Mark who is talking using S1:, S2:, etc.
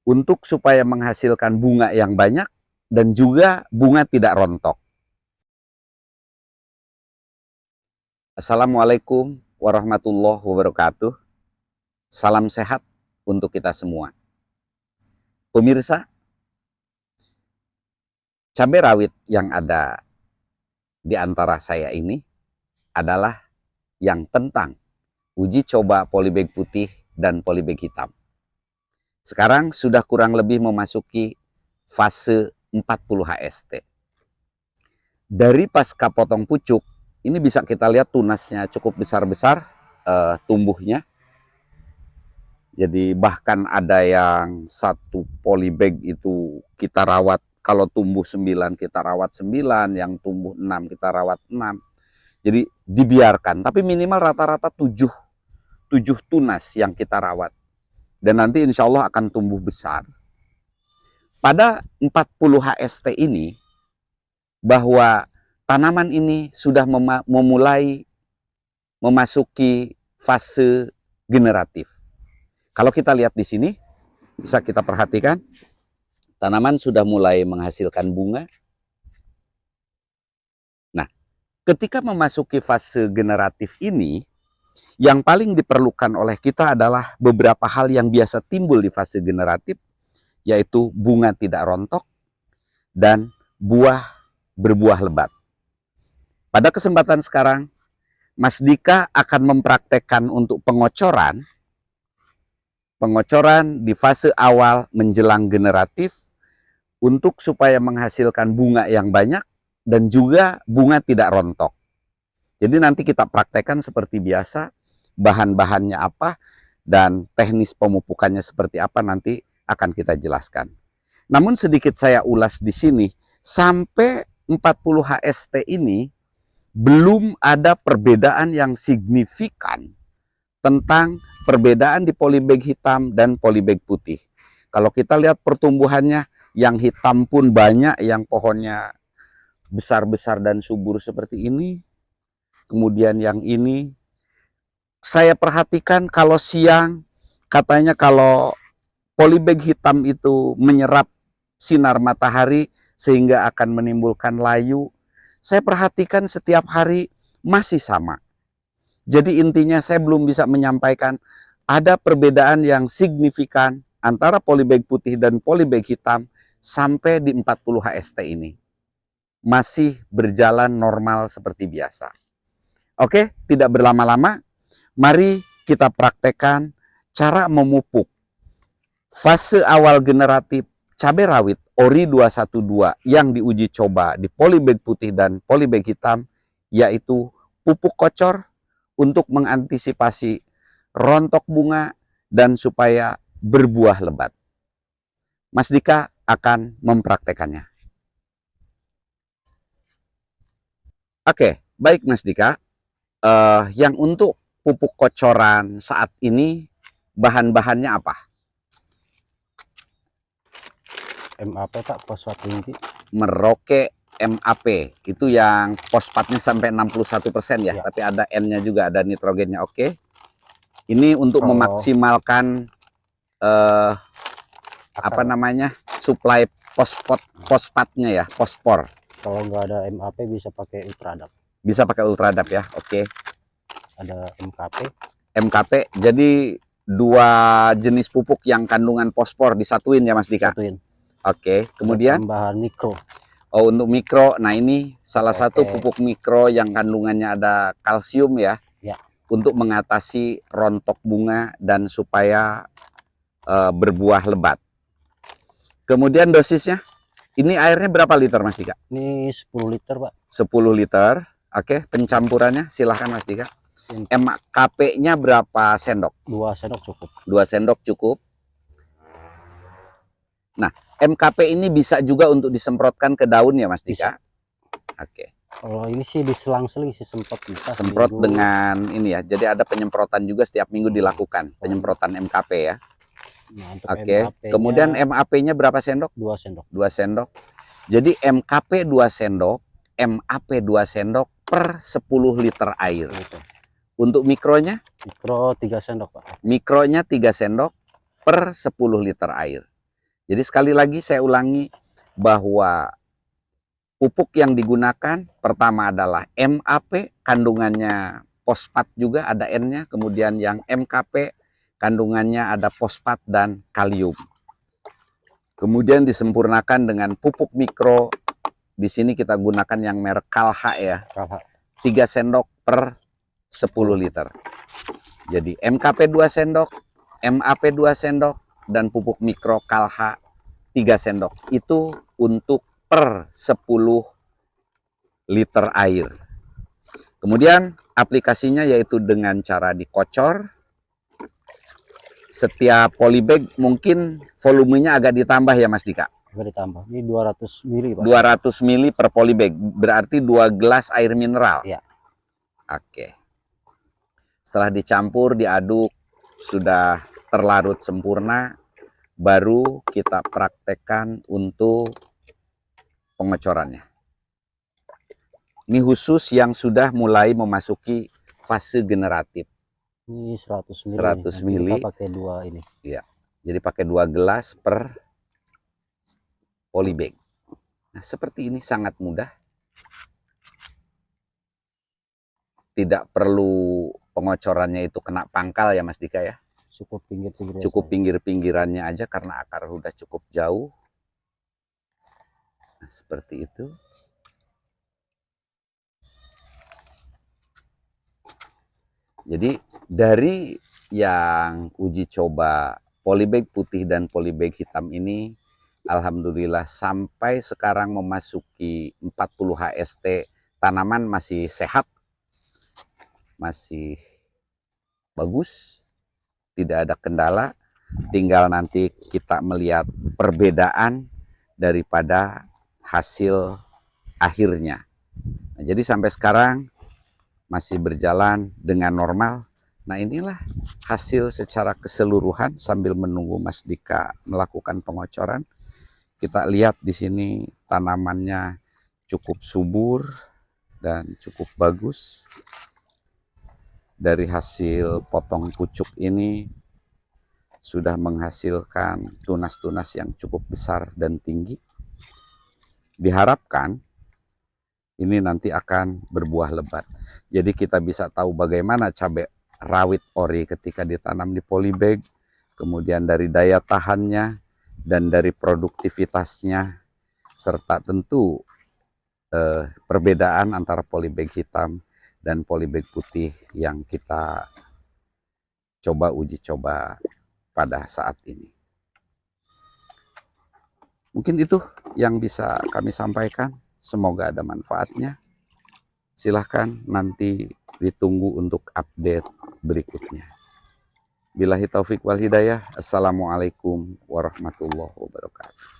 S1: untuk supaya menghasilkan bunga yang banyak dan juga bunga tidak rontok. Assalamualaikum warahmatullahi wabarakatuh. Salam sehat untuk kita semua. Pemirsa, cabai rawit yang ada di antara saya ini adalah yang tentang uji coba polybag putih dan polybag hitam. Sekarang sudah kurang lebih memasuki fase 40 HST. Dari pasca potong pucuk, ini bisa kita lihat tunasnya cukup besar-besar tumbuhnya. Jadi bahkan ada yang satu polybag itu kita rawat, kalau tumbuh 9 kita rawat 9, yang tumbuh 6 kita rawat 6. Jadi dibiarkan, tapi minimal rata-rata 7 tunas yang kita rawat. Dan nanti insya Allah akan tumbuh besar. Pada 40 HST ini, bahwa tanaman ini sudah memulai memasuki fase generatif. Kalau kita lihat di sini, bisa kita perhatikan, tanaman sudah mulai menghasilkan bunga. Nah, ketika memasuki fase generatif ini, yang paling diperlukan oleh kita adalah beberapa hal yang biasa timbul di fase generatif, yaitu bunga tidak rontok dan berbuah lebat. Pada kesempatan sekarang, Mas Dika akan mempraktekkan untuk pengocoran di fase awal menjelang generatif untuk supaya menghasilkan bunga yang banyak dan juga bunga tidak rontok. Jadi nanti kita praktekkan seperti biasa, bahan-bahannya apa dan teknis pemupukannya seperti apa nanti akan kita jelaskan. Namun sedikit saya ulas di sini, sampai 40 HST ini belum ada perbedaan yang signifikan tentang perbedaan di polybag hitam dan polybag putih. Kalau kita lihat pertumbuhannya, yang hitam pun banyak, yang pohonnya besar-besar dan subur seperti ini. Kemudian yang ini, saya perhatikan kalau siang, katanya kalau polybag hitam itu menyerap sinar matahari sehingga akan menimbulkan layu. Saya perhatikan setiap hari masih sama. Jadi intinya saya belum bisa menyampaikan ada perbedaan yang signifikan antara polybag putih dan polybag hitam sampai di 40 HST ini. Masih berjalan normal seperti biasa. Oke, tidak berlama-lama, mari kita praktekkan cara memupuk fase awal generatif cabai rawit Ori 212 yang diuji coba di polybag putih dan polybag hitam, yaitu pupuk kocor untuk mengantisipasi rontok bunga dan supaya berbuah lebat. Mas Dika akan mempraktekannya. Oke, baik Mas Dika. Yang untuk pupuk kocoran saat ini bahan-bahannya apa?
S2: MAP Pak, fosfat tinggi.
S1: Merauke MAP, itu yang fosfatnya sampai 61% ya, tapi ada N-nya juga, ada nitrogennya. Oke. Ini untuk memaksimalkan apa namanya? Suplai fosfatnya ya, fosfor.
S2: Kalau nggak ada MAP bisa pakai Ultradap.
S1: Bisa pakai Ultradap ya. Oke.
S2: Ada MKP.
S1: MKP. Jadi dua jenis pupuk yang kandungan fosfor disatuin ya Mas Dika.
S2: Satuin.
S1: Oke. Kemudian
S2: tambahan mikro.
S1: Oh, untuk mikro. Nah, ini salah satu pupuk mikro yang kandungannya ada kalsium ya.
S2: Ya.
S1: Untuk mengatasi rontok bunga dan supaya berbuah lebat. Kemudian dosisnya, ini airnya berapa liter Mas Dika?
S2: Ini 10 liter Pak.
S1: 10 liter. Oke, pencampurannya silahkan Mas Dika. MKP-nya berapa sendok?
S2: 2 sendok cukup.
S1: 2 sendok cukup. Nah, MKP ini bisa juga untuk disemprotkan ke daun ya Mas Dika? Oke.
S2: Kalau ini sih diselang-seling sih, semprot bisa.
S1: Semprot dengan ini ya. Jadi ada penyemprotan juga setiap minggu dilakukan, penyemprotan MKP ya.
S2: Nah,
S1: Oke. Kemudian MAP-nya berapa sendok?
S2: 2 sendok.
S1: 2 sendok. Jadi MKP 2 sendok, MAP 2 sendok per 10 liter air.
S2: Gitu.
S1: Untuk mikronya?
S2: Mikro 3 sendok Pak.
S1: Mikronya 3 sendok per 10 liter air. Jadi sekali lagi saya ulangi bahwa pupuk yang digunakan pertama adalah MAP, kandungannya fosfat juga ada N-nya, kemudian yang MKP kandungannya ada fosfat dan kalium. Kemudian disempurnakan dengan pupuk mikro. Di sini kita gunakan yang merek Kalha ya.
S2: Kalha.
S1: 3 sendok per 10 liter. Jadi MKP 2 sendok, MAP 2 sendok, dan pupuk mikro Kalha 3 sendok. Itu untuk per 10 liter air. Kemudian aplikasinya yaitu dengan cara dikocor. Setiap polybag mungkin volumenya agak ditambah ya Mas Dika.
S2: Agak ditambah. Ini 200 mili Pak.
S1: 200 mili per polybag, berarti 2 gelas air mineral.
S2: Iya.
S1: Oke. Setelah dicampur, diaduk, sudah terlarut sempurna, baru kita praktekkan untuk pengocorannya. Ini khusus yang sudah mulai memasuki fase generatif.
S2: Ini 100 mili.
S1: 100 mili.
S2: Kita pakai 2 ini.
S1: Iya. Jadi pakai 2 gelas per polybag. Nah, seperti ini sangat mudah. Tidak perlu pengocorannya itu kena pangkal ya Mas Dika ya.
S2: Cukup pinggir-pinggir.
S1: Cukup pinggir-pinggirannya aja karena akar udah cukup jauh. Nah, seperti itu. Jadi dari yang uji coba polybag putih dan polybag hitam ini, alhamdulillah sampai sekarang memasuki 40 HST, tanaman masih sehat, masih bagus, tidak ada kendala. Tinggal nanti kita melihat perbedaan daripada hasil akhirnya. Nah, jadi sampai sekarang masih berjalan dengan normal. Nah, inilah hasil secara keseluruhan sambil menunggu Mas Dika melakukan pengocoran. Kita lihat di sini tanamannya cukup subur dan cukup bagus. Dari hasil potong pucuk ini sudah menghasilkan tunas-tunas yang cukup besar dan tinggi. Diharapkan ini nanti akan berbuah lebat. Jadi kita bisa tahu bagaimana cabai rawit ori ketika ditanam di polybag, kemudian dari daya tahannya dan dari produktivitasnya, serta tentu perbedaan antara polybag hitam dan polybag putih yang kita coba uji coba pada saat ini. Mungkin itu yang bisa kami sampaikan. Semoga ada manfaatnya. Silahkan nanti ditunggu untuk update berikutnya. Billahi taufik wal hidayah. Assalamualaikum warahmatullahi wabarakatuh.